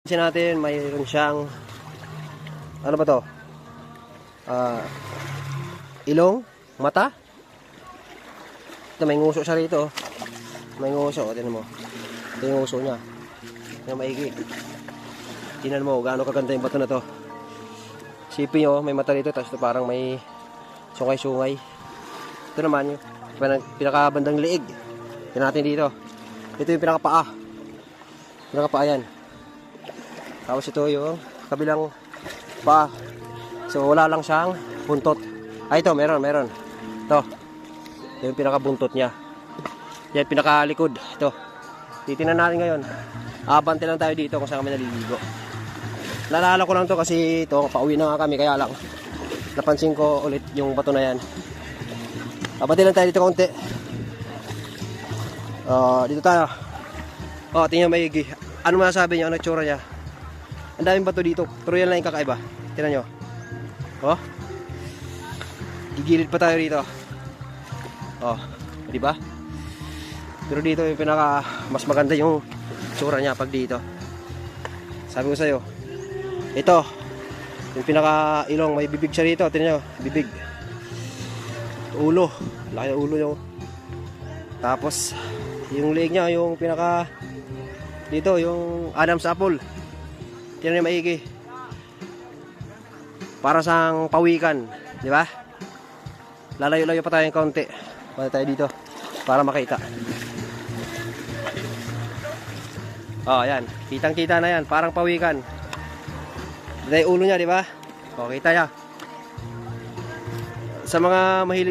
Kasi natin mayroon siyang ano ba to? Ilong, mata. Ito may nguso siya rito. May nguso, tingnan mo. Ito yung nguso niya. Yung maigi. Tingnan mo gaano kaganda yung bato na to. Sipin nyo, may mata rito, tapos ito parang may sungay-sungay. Ito naman yung pinakabandang liig. Tingnan natin dito. Ito yung pinakapaa. Pinakapaa yan. Tapos ito yung kabilang paa. So wala lang siyang buntot. Ay ito, meron. Ito. Ito yung pinakabuntot niya. Yan, pinakalikod. Ito. Titingnan natin ngayon. Abante lang tayo dito kung saan kami naliligo. Naalala ko lang to kasi ito, pauwi na nga kami, kaya lang napansin ko ulit yung bato na yan. Abante lang tayo dito konti. Dito tayo. Tingnan maigi. Ano masasabi niyo? Ano itsura niya? Ang daming bato dito. Pero yan lang yung kakaiba. Tingnan nyo. Gigilid pa tayo dito. Di ba? Pero dito yung pinaka mas maganda yung itsura niya pag dito. Sabi ko sa'yo, ito yung pinaka ilong, may bibig siya rito. Tingnan nyo, bibig. Ulo, laki ng ulo nyo. Tapos yung leeg niya, yung pinaka dito, yung Adam's apple. Tingnan nyo maigi. Para sang pawikan, di ba? Lalayo-layo pa tayo ng kaunti. Balik tayo dito para makita. Ayan. Kitang-kita na yan. Parang pawikan. Ito yung ulo niya, di ba? Kita niya. Sa mga mahilig